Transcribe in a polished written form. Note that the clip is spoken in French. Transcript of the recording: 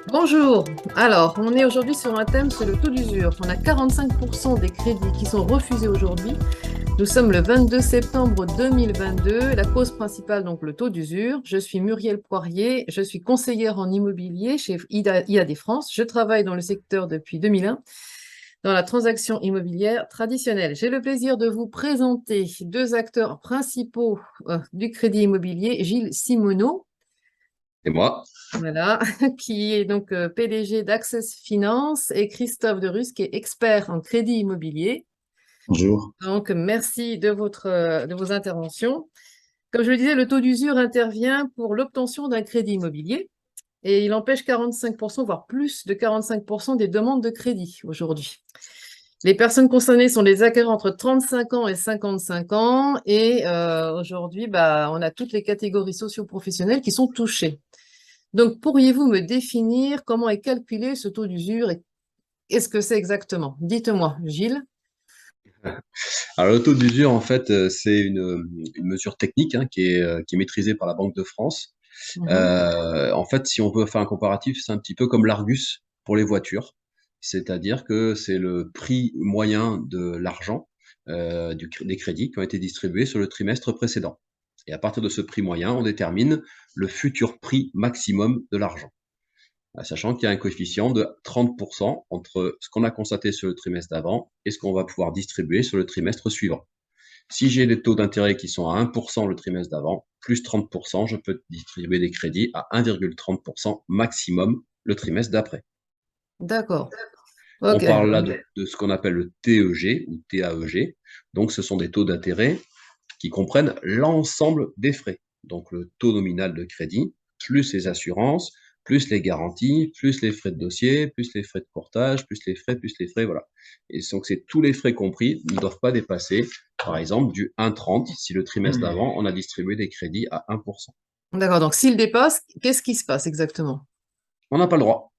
Bonjour. Alors, on est aujourd'hui sur un thème, c'est le taux d'usure. On a 45% des crédits qui sont refusés aujourd'hui. Nous sommes le 22 septembre 2022. La cause principale, donc le taux d'usure. Je suis Muriel Poirier. Je suis conseillère en immobilier chez IAD France. Je travaille dans le secteur depuis 2001, dans la transaction immobilière traditionnelle. J'ai le plaisir de vous présenter deux acteurs principaux du crédit immobilier, Gilles Simoneau. Et moi, Voilà, qui est donc PDG d'Access Finance, et Christophe Derus, qui est expert en crédit immobilier. bonjour. Donc, merci de vos interventions. Comme je le disais, le taux d'usure intervient pour l'obtention d'un crédit immobilier et il empêche 45%, voire plus de 45% des demandes de crédit aujourd'hui. Les personnes concernées sont les acquéreurs entre 35 ans et 55 ans et aujourd'hui, on a toutes les catégories socio-professionnelles qui sont touchées. Donc, pourriez-vous me définir comment est calculé ce taux d'usure et qu'est-ce que c'est exactement? Dites-moi, Gilles. Alors, le taux d'usure, en fait, c'est une mesure technique hein, qui est maîtrisée par la Banque de France. Mhm. En fait, si on veut faire un comparatif, c'est un petit peu comme l'Argus pour les voitures. C'est-à-dire que c'est le prix moyen de l'argent, des crédits qui ont été distribués sur le trimestre précédent. Et à partir de ce prix moyen, on détermine le futur prix maximum de l'argent. Sachant qu'il y a un coefficient de 30% entre ce qu'on a constaté sur le trimestre d'avant et ce qu'on va pouvoir distribuer sur le trimestre suivant. Si j'ai des taux d'intérêt qui sont à 1% le trimestre d'avant, plus 30%, je peux distribuer des crédits à 1,30% maximum le trimestre d'après. D'accord. On Ok. parle là de ce qu'on appelle le TEG ou TAEG. Donc, ce sont des taux d'intérêt qui comprennent l'ensemble des frais. Donc, le taux nominal de crédit, plus les assurances, plus les garanties, plus les frais de dossier, plus les frais de portage, plus les frais, voilà. Et donc, c'est tous les frais compris, ne doivent pas dépasser, par exemple, du 1,30 si le trimestre d'avant, on a distribué des crédits à 1%. D'accord. Donc, s'il dépasse, qu'est-ce qui se passe exactement? On n'a pas le droit.